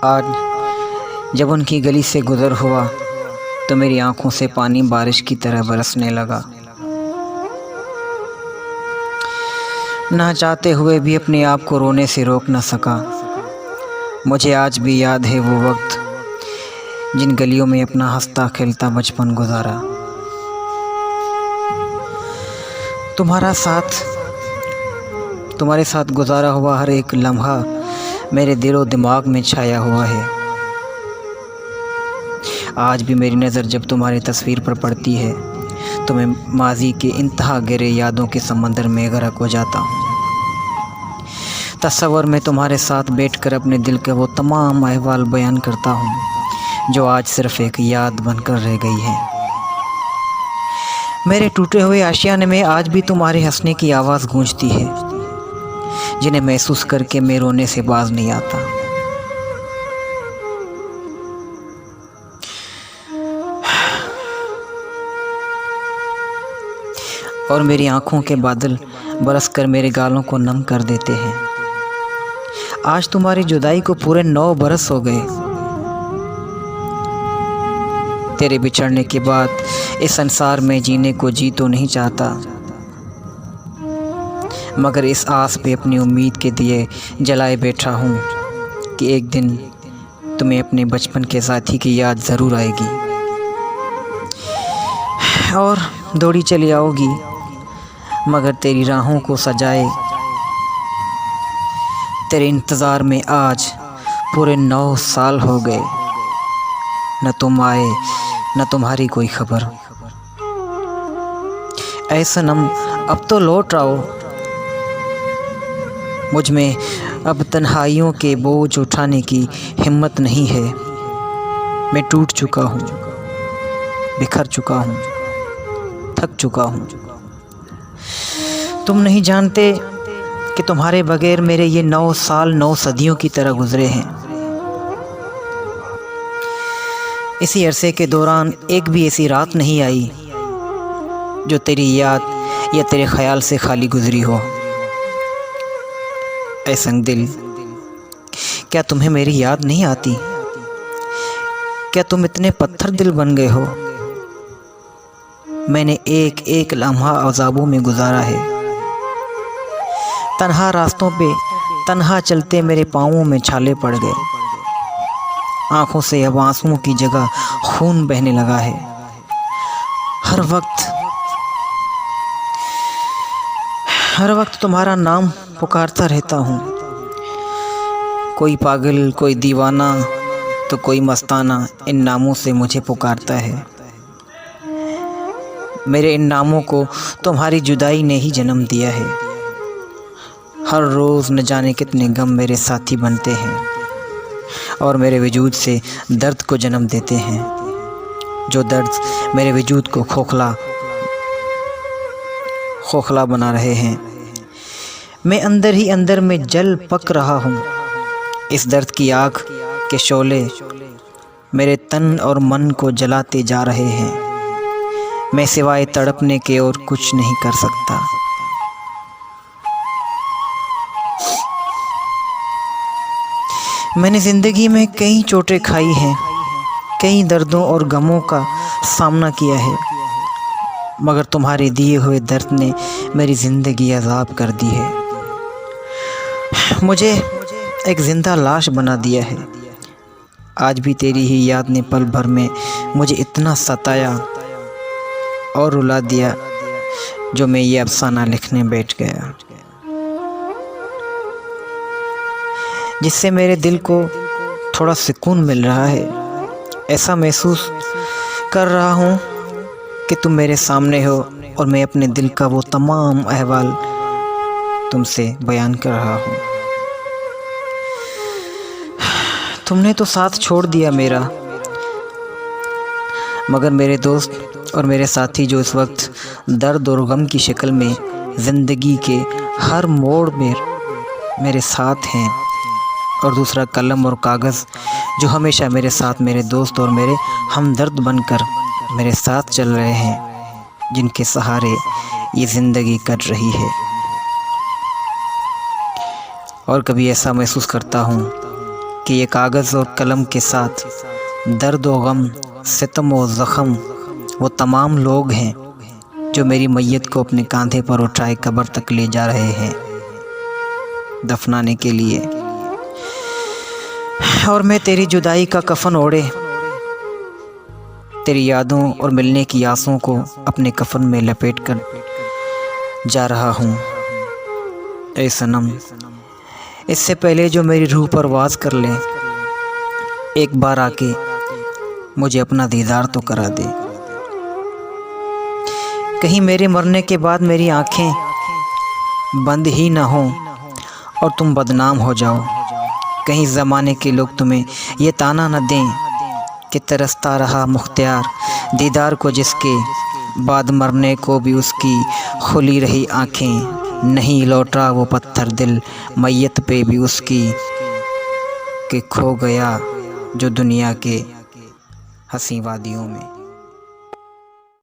आज जब उनकी गली से गुज़र हुआ तो मेरी आंखों से पानी बारिश की तरह बरसने लगा। ना चाहते हुए भी अपने आप को रोने से रोक न सका। मुझे आज भी याद है वो वक्त जिन गलियों में अपना हंसता खेलता बचपन गुजारा। तुम्हारे साथ गुजारा हुआ हर एक लम्हा मेरे दिलो दिमाग में छाया हुआ है। आज भी मेरी नज़र जब तुम्हारी तस्वीर पर पड़ती है तो मैं माजी के इंतहा गहरे यादों के समंदर में गर्क हो जाता हूँ। तस्वर में तुम्हारे साथ बैठकर अपने दिल के वो तमाम अहवाल बयान करता हूँ जो आज सिर्फ़ एक याद बनकर रह गई है। मेरे टूटे हुए आशियाने में आज भी तुम्हारे हंसने की आवाज़ गूंजती है, जिन्हें महसूस करके मैं रोने से बाज नहीं आता। और मेरी आंखों के बादल बरसकर मेरे गालों को नम कर देते हैं। आज तुम्हारी जुदाई को पूरे 9 बरस हो गए। तेरे बिछड़ने के बाद इस संसार में जीने को जी तो नहीं चाहता, मगर इस आस पे अपनी उम्मीद के दिए जलाए बैठा हूँ कि एक दिन तुम्हें अपने बचपन के साथी की याद ज़रूर आएगी और दौड़ी चली आओगी। मगर तेरी राहों को सजाए तेरे इंतज़ार में आज पूरे 9 साल हो गए। न तुम आए न तुम्हारी कोई खबर। ऐ सनम अब तो लौट आओ, मुझ में अब तन्हाइयों के बोझ उठाने की हिम्मत नहीं है। मैं टूट चुका हूँ, बिखर चुका हूँ, थक चुका हूँ। तुम नहीं जानते कि तुम्हारे बगैर मेरे ये 9 साल 9 सदियों की तरह गुजरे हैं। इसी अरसे के दौरान एक भी ऐसी रात नहीं आई जो तेरी याद या तेरे ख्याल से खाली गुजरी हो। ऐ संग दिल, क्या तुम्हें मेरी याद नहीं आती? क्या तुम इतने पत्थर दिल बन गए हो? मैंने एक एक लम्हा अज़ाबों में गुजारा है। तन्हा रास्तों पे तन्हा चलते मेरे पाँवों में छाले पड़ गए। आँखों से अब आंसुओं की जगह खून बहने लगा है। हर वक्त तुम्हारा नाम पुकारता रहता हूँ। कोई पागल, कोई दीवाना तो कोई मस्ताना इन नामों से मुझे पुकारता है। मेरे इन नामों को तुम्हारी जुदाई ने ही जन्म दिया है। हर रोज़ न जाने कितने गम मेरे साथी बनते हैं और मेरे वजूद से दर्द को जन्म देते हैं, जो दर्द मेरे वजूद को खोखला बना रहे हैं। मैं अंदर ही अंदर में जल पक रहा हूँ। इस दर्द की आग के शोले मेरे तन और मन को जलाते जा रहे हैं। मैं सिवाय तड़पने के और कुछ नहीं कर सकता। मैंने ज़िंदगी में कई चोटें खाई हैं, कई दर्दों और गमों का सामना किया है, मगर तुम्हारे दिए हुए दर्द ने मेरी ज़िंदगी अज़ाब कर दी है। मुझे एक ज़िंदा लाश बना दिया है। आज भी तेरी ही याद ने पल भर में मुझे इतना सताया और रुला दिया जो मैं ये अफसाना लिखने बैठ गया, जिससे मेरे दिल को थोड़ा सुकून मिल रहा है। ऐसा महसूस कर रहा हूँ कि तुम मेरे सामने हो और मैं अपने दिल का वो तमाम अहवाल तुमसे बयान कर रहा हूँ। तुमने तो साथ छोड़ दिया मेरा, मगर मेरे दोस्त और मेरे साथी जो इस वक्त दर्द और गम की शक्ल में ज़िंदगी के हर मोड़ में मेरे साथ हैं, और दूसरा कलम और कागज़ जो हमेशा मेरे साथ मेरे दोस्त और मेरे हमदर्द बनकर मेरे साथ चल रहे हैं, जिनके सहारे ये ज़िंदगी कट रही है। और कभी ऐसा महसूस करता हूँ कि ये कागज़ और कलम के साथ दर्द व गम, सितम व ज़ख़म वो तमाम लोग हैं जो मेरी मैयत को अपने कंधे पर उठाए कब्र तक ले जा रहे हैं दफनाने के लिए। और मैं तेरी जुदाई का कफन ओढ़े तेरी यादों और मिलने की आसों को अपने कफन में लपेट कर जा रहा हूँ। ऐ सनम, इससे पहले जो मेरी रूह पर वास कर ले, एक बार आके मुझे अपना दीदार तो करा दे। कहीं मेरे मरने के बाद मेरी आंखें बंद ही ना हों और तुम बदनाम हो जाओ। कहीं ज़माने के लोग तुम्हें ये ताना न दें कि तरसता रहा मुख्तियार दीदार को, जिसके बाद मरने को भी उसकी खुली रही आँखें। नहीं लौटा वो पत्थर दिल मैयत पे भी उसकी, कि खो गया जो दुनिया के हंसी वादियों में।